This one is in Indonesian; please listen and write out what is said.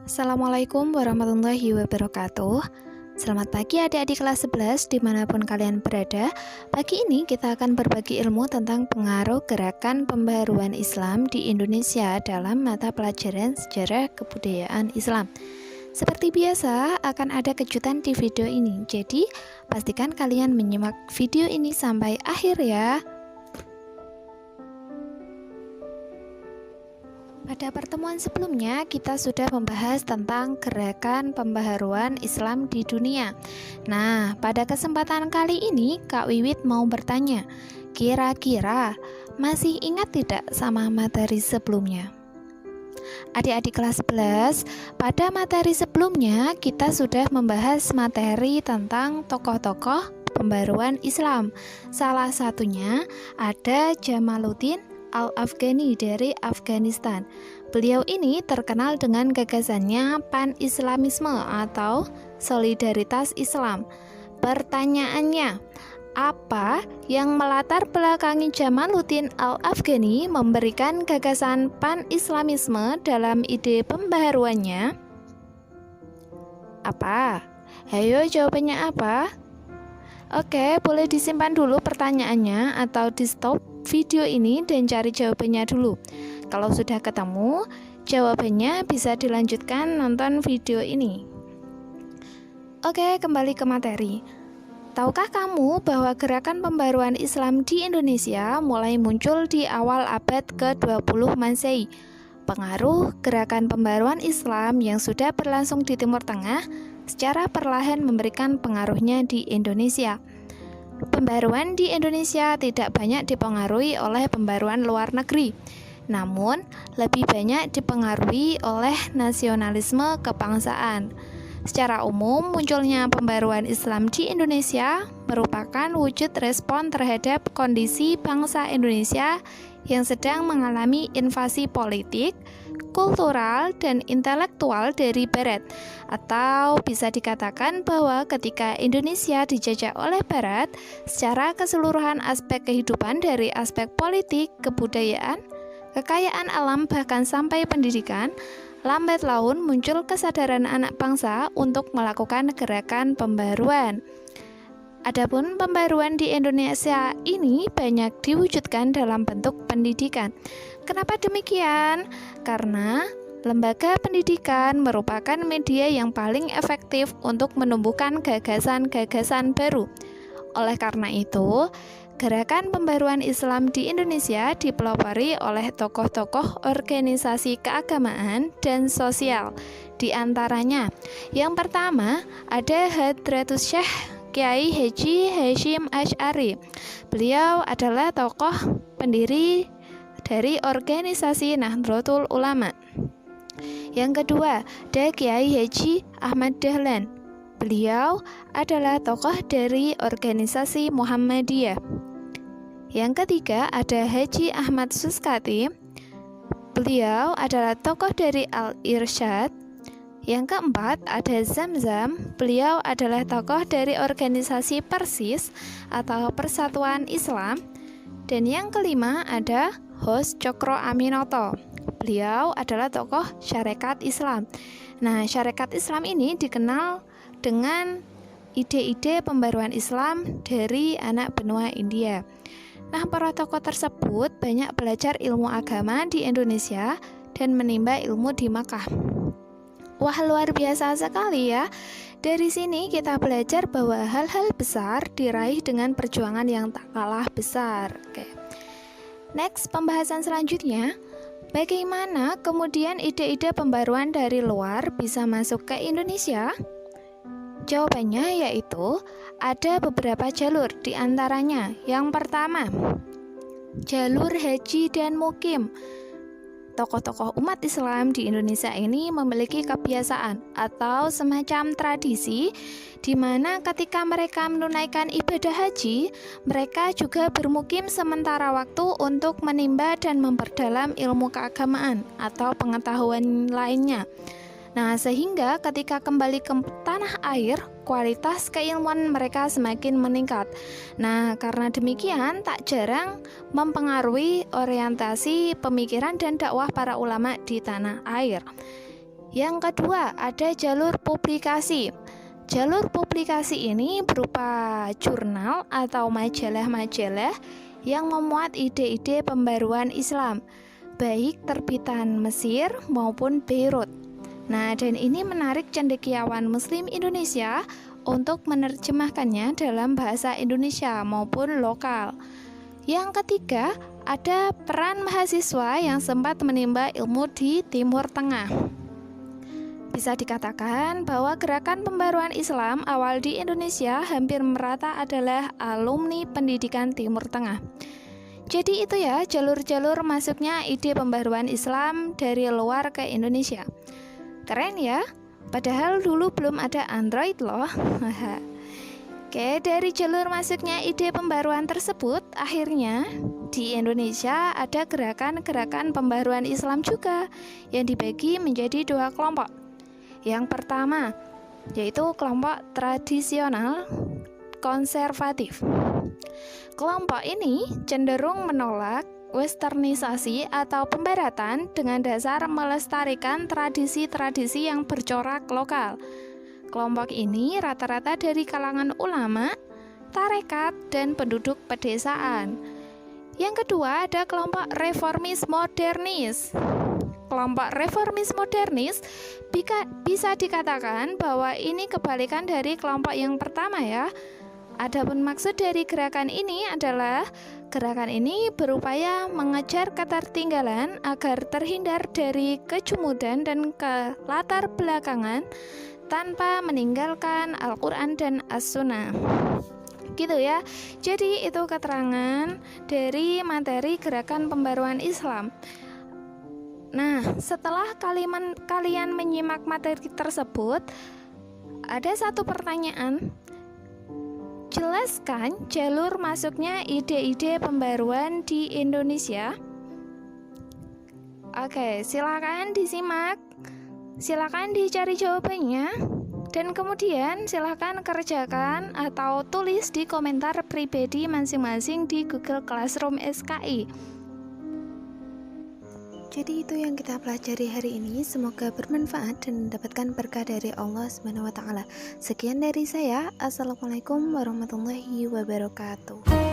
Assalamualaikum warahmatullahi wabarakatuh. Selamat pagi adik-adik kelas 11 dimanapun kalian berada. Pagi ini kita akan berbagi ilmu tentang pengaruh gerakan pembaharuan Islam di Indonesia dalam mata pelajaran sejarah kebudayaan Islam. Seperti biasa akan ada kejutan di video ini, jadi pastikan kalian menyimak video ini sampai akhir ya. Pada pertemuan sebelumnya, kita sudah membahas tentang gerakan pembaharuan Islam di dunia. Nah, pada kesempatan kali ini, Kak Wiwit mau bertanya, kira-kira masih ingat tidak sama materi sebelumnya? Adik-adik kelas 11, pada materi sebelumnya kita sudah membahas materi tentang tokoh-tokoh pembaharuan Islam. Salah satunya ada Jamaluddin Al-Afghani dari Afghanistan. Beliau ini terkenal dengan gagasannya pan-islamisme atau solidaritas Islam. Pertanyaannya, apa yang melatar belakangi Jamaluddin Al-Afghani memberikan gagasan pan-islamisme dalam ide pembaharuannya? Apa? Ayo jawabannya apa? Oke, boleh disimpan dulu pertanyaannya atau di stop video ini dan cari jawabannya dulu. Kalau sudah ketemu jawabannya, bisa dilanjutkan nonton video ini. Oke, kembali ke materi. Tahukah kamu bahwa gerakan pembaruan Islam di Indonesia mulai muncul di awal abad ke-20 Masehi? Pengaruh gerakan pembaruan Islam yang sudah berlangsung di Timur Tengah secara perlahan memberikan pengaruhnya di Indonesia. Pembaruan di Indonesia tidak banyak dipengaruhi oleh pembaruan luar negeri, namun lebih banyak dipengaruhi oleh nasionalisme kebangsaan. Secara umum, munculnya pembaruan Islam di Indonesia merupakan wujud respon terhadap kondisi bangsa Indonesia yang sedang mengalami invasi politik, kultural, dan intelektual dari Barat. Atau bisa dikatakan bahwa ketika Indonesia dijajah oleh Barat, secara keseluruhan aspek kehidupan dari aspek politik, kebudayaan, kekayaan alam, bahkan sampai pendidikan, lambat laun muncul kesadaran anak bangsa untuk melakukan gerakan pembaruan. Adapun pembaruan di Indonesia ini banyak diwujudkan dalam bentuk pendidikan. Kenapa demikian? Karena lembaga pendidikan merupakan media yang paling efektif untuk menumbuhkan gagasan-gagasan baru. Oleh karena itu, gerakan pembaruan Islam di Indonesia dipelopori oleh tokoh-tokoh organisasi keagamaan dan sosial. Di antaranya, yang pertama ada Hadratus Syekh Kiai Haji Hasyim Asy'ari. Beliau adalah tokoh pendiri dari organisasi Nahdlatul Ulama. Yang kedua, ada Kiai Haji Ahmad Dahlan. Beliau adalah tokoh dari organisasi Muhammadiyah. Yang ketiga, ada Haji Ahmad Suskati. Beliau adalah tokoh dari Al-Irsyad. Yang keempat, ada Zamzam. Beliau adalah tokoh dari organisasi Persis atau Persatuan Islam. Dan yang kelima, ada Hos Cokro Aminoto. Beliau adalah tokoh Syarikat Islam. Nah, Syarikat Islam ini dikenal dengan ide-ide pembaruan Islam dari anak benua India. Nah, para tokoh tersebut banyak belajar ilmu agama di Indonesia dan menimba ilmu di Makkah. Wah, luar biasa sekali ya. Dari sini kita belajar bahwa hal-hal besar diraih dengan perjuangan yang tak kalah besar. Oke. Next, pembahasan selanjutnya, bagaimana kemudian ide-ide pembaruan dari luar bisa masuk ke Indonesia? Jawabannya yaitu ada beberapa jalur, di antaranya yang pertama, jalur haji dan mukim. Tokoh-tokoh umat Islam di Indonesia ini memiliki kebiasaan atau semacam tradisi di mana ketika mereka menunaikan ibadah haji, mereka juga bermukim sementara waktu untuk menimba dan memperdalam ilmu keagamaan atau pengetahuan lainnya. Nah, sehingga ketika kembali ke tanah air, kualitas keilmuan mereka semakin meningkat. Nah, karena demikian tak jarang mempengaruhi orientasi pemikiran dan dakwah para ulama di tanah air. Yang kedua, ada jalur publikasi. Jalur publikasi ini berupa jurnal atau majalah-majalah yang memuat ide-ide pembaruan Islam, baik terbitan Mesir maupun Beirut. Nah, dan ini menarik cendekiawan Muslim Indonesia untuk menerjemahkannya dalam bahasa Indonesia maupun lokal. Yang ketiga, ada peran mahasiswa yang sempat menimba ilmu di Timur Tengah. Bisa dikatakan bahwa gerakan pembaruan Islam awal di Indonesia hampir merata adalah alumni pendidikan Timur Tengah. Jadi itu ya jalur-jalur masuknya ide pembaruan Islam dari luar ke Indonesia. Keren ya? Padahal dulu belum ada Android loh. Oke, dari jalur masuknya ide pembaruan tersebut, akhirnya di Indonesia ada gerakan-gerakan pembaruan Islam juga yang dibagi menjadi dua kelompok. Yang pertama, yaitu kelompok tradisional konservatif. Kelompok ini cenderung menolak westernisasi atau pembaratan dengan dasar melestarikan tradisi-tradisi yang bercorak lokal. Kelompok ini rata-rata dari kalangan ulama, tarekat, dan penduduk pedesaan. Yang kedua ada kelompok reformis modernis. Kelompok reformis modernis bisa dikatakan bahwa ini kebalikan dari kelompok yang pertama ya. Adapun maksud dari gerakan ini adalah gerakan ini berupaya mengejar ketertinggalan agar terhindar dari kejumudan dan kelatar belakangan tanpa meninggalkan Al-Quran dan As-Sunnah. Gitu ya. Jadi itu keterangan dari materi gerakan pembaruan Islam. Nah, setelah kalian menyimak materi tersebut, ada satu pertanyaan. Jelaskan jalur masuknya ide-ide pembaruan di Indonesia. Oke, silakan disimak. Silakan dicari jawabannya. Dan kemudian silakan kerjakan atau tulis di komentar pribadi masing-masing di Google Classroom SKI. Jadi itu yang kita pelajari hari ini, semoga bermanfaat dan mendapatkan berkah dari Allah SWT. Sekian dari saya, Assalamualaikum warahmatullahi wabarakatuh.